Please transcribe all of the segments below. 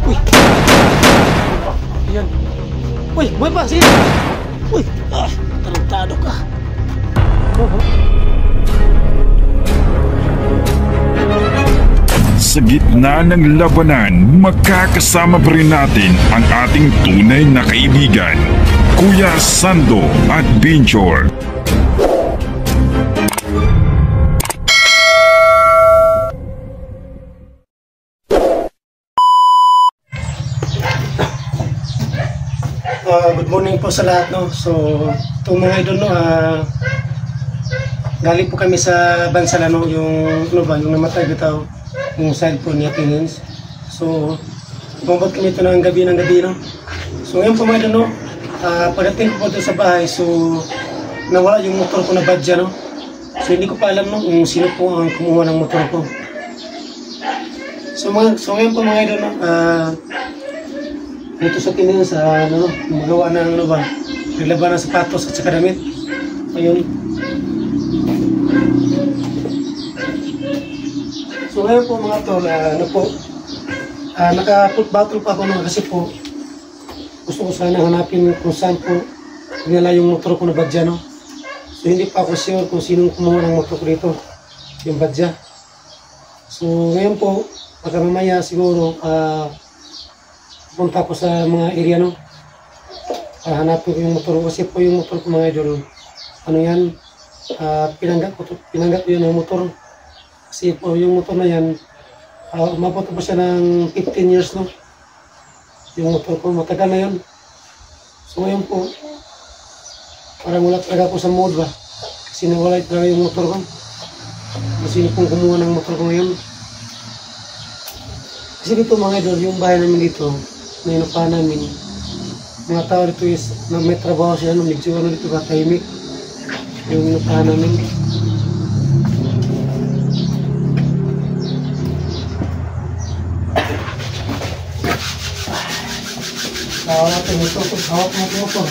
Uy! Ayan. Uy! Buhay pa! Sige! Uy! Tarantado ka! Sa gitna ng labanan, magkakasama pa rin natin ang ating tunay na kaibigan, Kuya Sando at Binchor. Good morning po sa lahat, no. So, itong mga idol, no, galing po kami sa Bansala, no, yung namatay bitaw, yung side po niya Kingins. So, bumabot kami ito ng gabi, no. So, ngayon po mga idol, no, pagdating ko po doon sa bahay, so, nawala yung motor ko na badya, no. So, hindi ko pa alam, no, kung sino po ang kumuha ng motor ko. So, ngayon po mga idol, no, dito sa Tinin sa magawa ng naglaban ng sapatos at saka damit. Ayun. So ngayon po mga tol, naka-foot battle pa ako kasi po gusto ko sana hanapin kung saan po nila yung motor ko na badya, no. So hindi pa ako sure kung sinong kumuha ng motor ko dito, yung badya. So ngayon po, pagka mamaya siguro punta ko sa mga area, no, para hanapin ko yung motor ko kasi po yung motor ko mga idol, ano yan, pinanggap ko yun ng motor kasi po yung motor na yan, umabot pa siya ng 15 years, no, yung motor ko, matagal na yun. So ngayon po, parang wala talaga ako sa mood ba, kasi nawala talaga yung motor ko, kasi pong kumuha ng motor ko ngayon. Kasi dito mga idol, yung bahay namin dito, na inupahan namin, mga tao dito is na may trabaho siya, medyo dito katahimik yung inupahan namin. Hawak natin ito, hawak natin ito.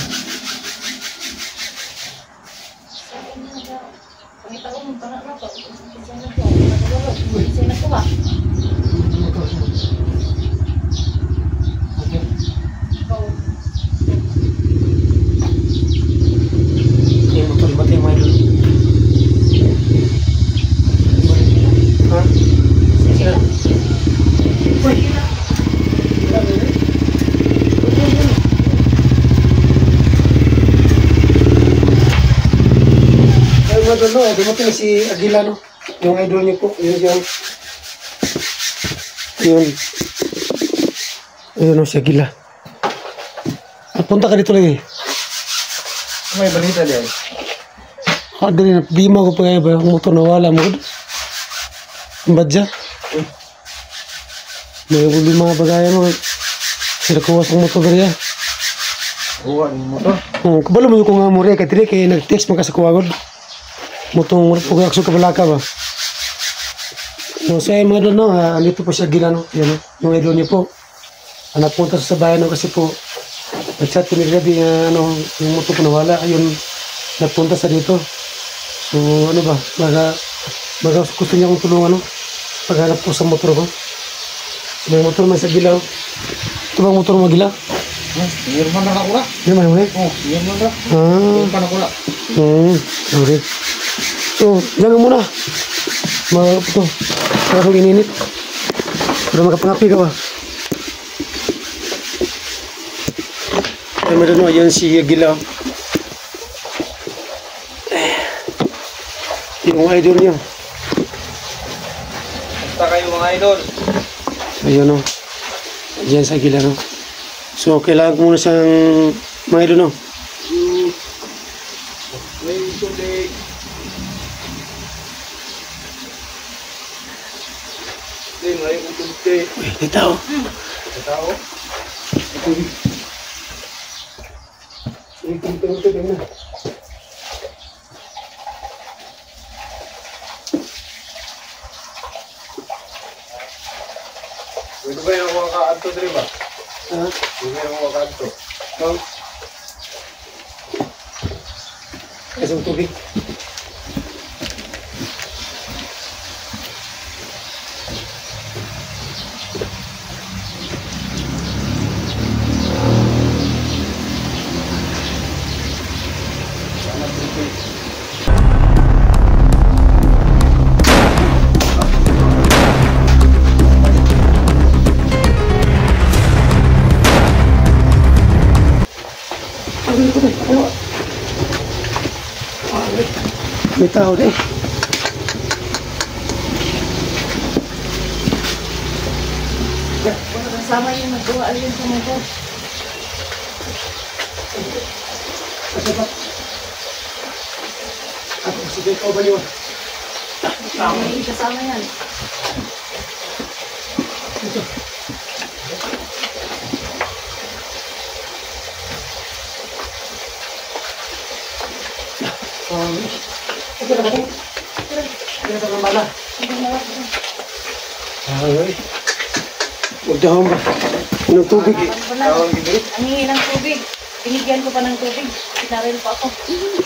Dumating si Aguila, no? Yung idol niyo po, yun siya. Yun. Ayun, no, si Aguila. At punta ka dito lagi. May balita dyan. Dali na, di mo ko pa kayo ba? Ang motor nawala mo. Ang badya. May uli mga bagay mo. Sila kuwas ang motor gaya. Kuha ng motor. Kabalo mo yung kung nga mo rin. Kaya nag-text mo ka sa kuwagod. Motong pagkakso ka balaka ba? So sa mga doon, no, andito po siya Gila, no? Yan, no? Yung idol niyo po. Napunta sa bayan, no? Kasi po nag-chat ko nila yung motor ko nawala. Ayun, napunta sa dito. So ano ba, baga gusto niya akong tulungan, no? Paghanap po sa motor ko. May motor man sa Gila, no? Ito bang motor mo Gila? Yerman na nakula. Yerman mo eh? Oh, yerman na. Yerman na nakula. Okay. So, jangan muna. Ito, parang ininit. Para makapangapi ka ba? Ay, meron mo, yan si Aguila. Yung idol niya. Basta kayo mga idol. Ayun, no. Diyan sa Aguila, no. So, kailangan ko muna siyang mga idol, no. May tubig. May tubig. May tao. May tao? Tubig na. Pwede ba yung mga kaadto dito ba? Ha? Pwede yung mga kaadto. Isang tubig. May tao din. Kasama yung nagawa alin sa motor. Ako, sige ikaw ba niyo? May kasama yan. Ito. Ito na ba ito? Ito na bala. Ay. Magdahon ba? Anong tubig? Ang hingi ng tubig. Binigyan ko pa ng tubig. Pinaril pa ako.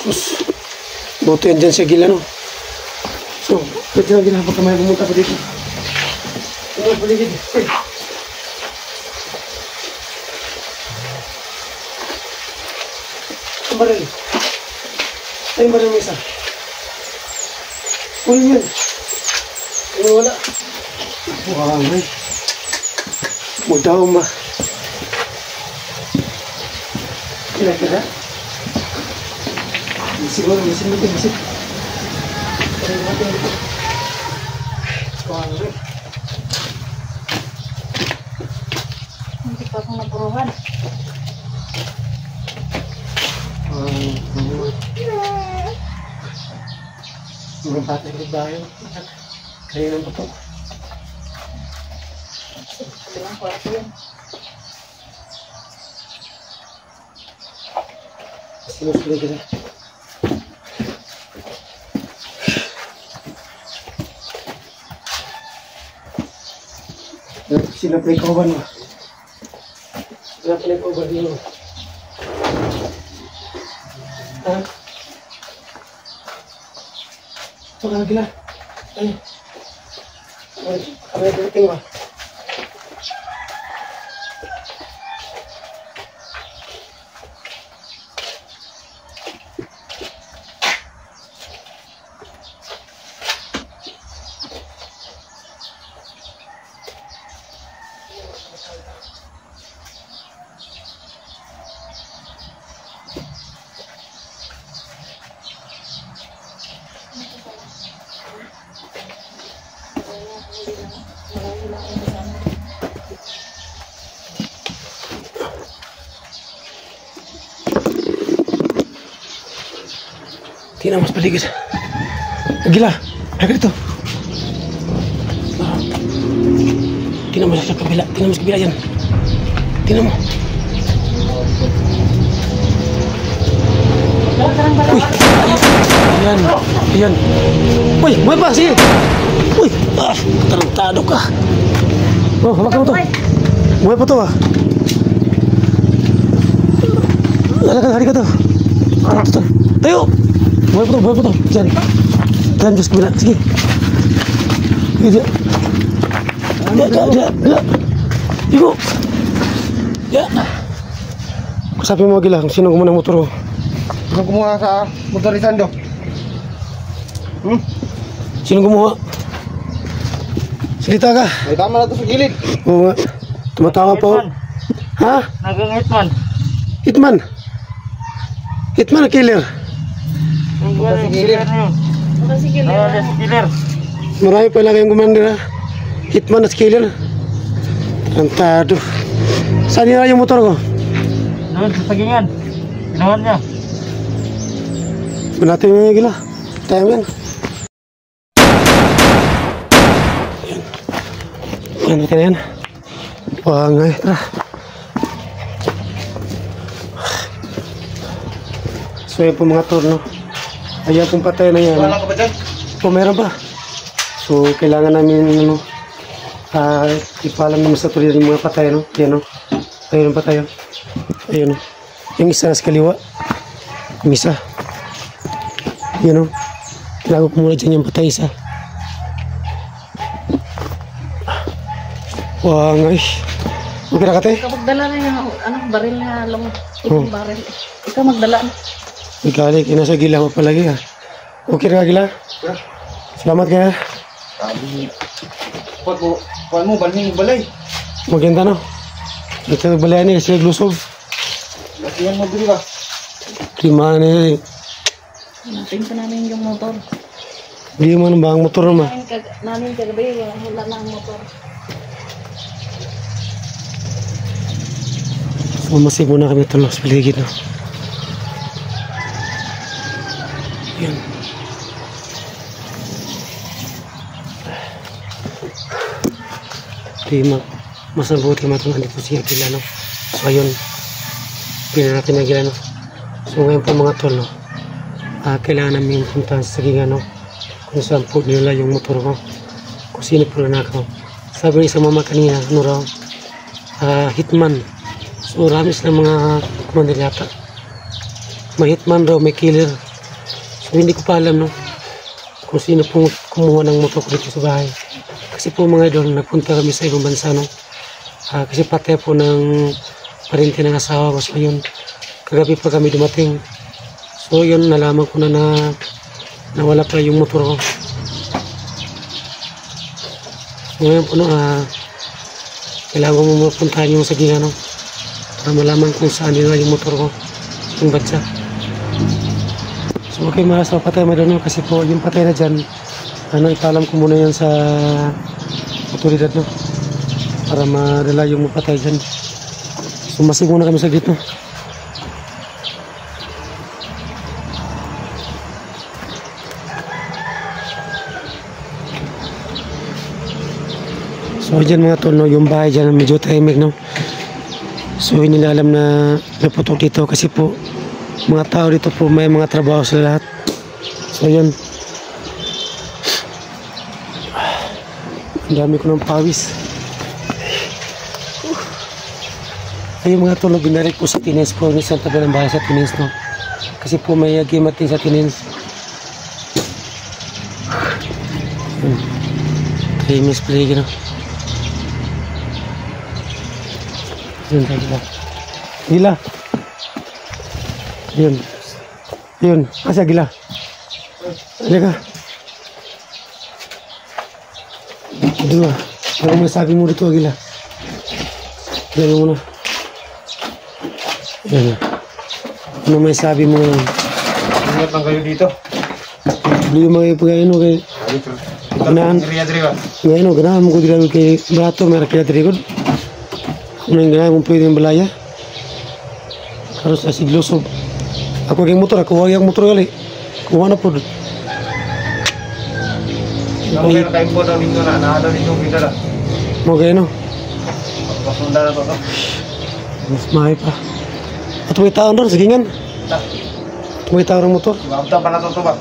Sus. Buto yan dyan sa gila, no? So, pwede lang gila pagka may pumunta pa dito. Ano, paligid. Uy. Ang baril. Ay, yung baril mo isa. Uy, yun. Ano, wala. Wow, ay. Magdahon ba? Kira-kira? Siguro, misin natin, misin. Hindi pa akong napuruhan. Mga bata yung bayo. Kaya nang bato. Ito lang kwarto yun. Sinusuli ka na. Sila play-cover mo. Sila play-cover din mo. Ha? Ito ka nagila. Ay. Ay, kami nagdating ba? Tingnan mas paligid. Agila, agad ito. Tingnan mo sa kabila. Tingnan mo sa kabila yan. Tingnan mo. Uy! Ayan. Ayan. Uy! Buhay pa! Sige! Uy! Ah! Tarantado ka. Oh, hawakan mo to. Buhay pa to ah. Halika to. Ito. Tayo! Buhay pa to. Diyan. Diyan, just kabila. Sige. Sige. Dia. Ibu. Ya. Sabi mo Agila kung sino kumuha ng motor ko. Sino kumuha sa motor ni Sando? Sino kumuha? Salita ka. Ay, tama na ito sa gilid. Oo nga. Tumatawa pa ako. Ha? Nagang hitman. Hitman? Hitman na killer? Motor sa gilid. Baka si killer. Marami pala kayong commander ha. Hitman at killer. Tarantado. Saan nila yung motor ko? Doon sa sagingan. Ginawan niya. Malating yung Agila. Tayo yan. Yan natin na yan. Wangay. Tara. So yan po mga torno. Ayan pong patay na yan. Wala ka ba dyan? O meron pa. So kailangan namin ipalam naman sa tuloy ng mga patay, no? Yan, no? Ayun pa tayo. Ayun, no? Yung isa nasa kaliwa. Yung isa. Yan, no? Tinago ko muna dyan yung patay isa. Wangay. Okay na kate? Ikaw magdala na yung baril na long itong baril. Ikaw magdala na. Ikalik, nasa gila mo palagi ha. Okay na gila? Salamat kaya. Kuhan mo, balhin yung balay. Maganda no? Ito balay ni kasi glusob. Lasihan mo dito ba? Lima na Natin pa namin yung motor. Hindi man ba ang motor naman? Namin kagabi, wala na ang motor. So, masig muna kami tulog sa paligid. No? Yan. Mas mabuti naman itong andito si Agila. No? So, ayun. Pila natin Agila. No? So, ngayon po mga tol, no? Kailangan namin puntahan sa Sagingan. No? Kung saan po nila yung motor ko. Kung sino po na ako. Sabi ng isang mama kanina, ano raw? Hitman. So, ramis na mga commander yata. May hitman raw, may killer. So, hindi ko pa alam, no? Kung sino pong kumuha ng motor ko dito sa bahay. Kasi po mga idol, napunta kami sa ibang bansa, no? Kasi patay po ng parente ng asawa ko. So, yun, kagabi pa kami dumating. So, yun, nalaman ko na nawala pa yung motor ko. So, ngayon po, no, kailangan mo mapuntahan yung Sagingan, no? Para malaman kung saan nila yung motor ko, yung badya. So, okay, malas na patay mga idol, no? Kasi po, yung patay na dyan, ipaalam ko muna yan sa otoridad, no? Para madala yung mapatay dyan. So, masig muna kami sa dito. So, dyan mga tol, no? Yung bahay dyan, medyo tahimik, no? So, hindi nila alam na naputok dito kasi po, mga tao dito po, may mga trabaho sa lahat. So, yun. Ang dami ko ng pawis. Ayun mga tulog, binarik po sa Tinins po. Isang taga ng bahay sa Tinins, no? Kasi po may agimat din sa Tinins. Kaya Miss Plague, no? Yun tayo, Gila. Gila. Yun. Yun. Asa, Gila? Halika. Dua. Ano may sabi mo dito, Agila? Yan mo na. Yan. Ano may sabi mo yan? Ingat lang kayo dito. Hindi mo mga ipagayin mo kay... Ganahan. Ngayon o, ganahan mo ko ginagawa kay Brato, may rakyat record. Ano yung ganahan mo pwede yung balaya? Karos na siglosob. Ako kay motor, ako huwag yung motor gali. Kuha na po. Okay, time po daw dito na. Nakadaw dito kita na. Mo kayo, no? Pasunda na to. Mas mahay pa. At may taon doon, Sagingan. May taon ng motor. Mabta pa na to ba?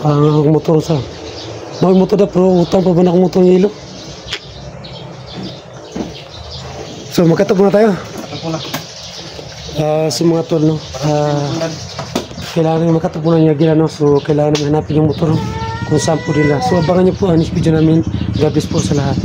Ang motor sa... May motor na, pero utang pa ba na akong motor ng ilo? So, magkatap muna tayo. Ako na. Sa mga tol, no? Kailangan yung makatap muna niya gila, no? So, kailangan namin hanapin yung motor, no? Kung saan po nila. So, abangan niyo po ang video namin. God bless po sa lahat.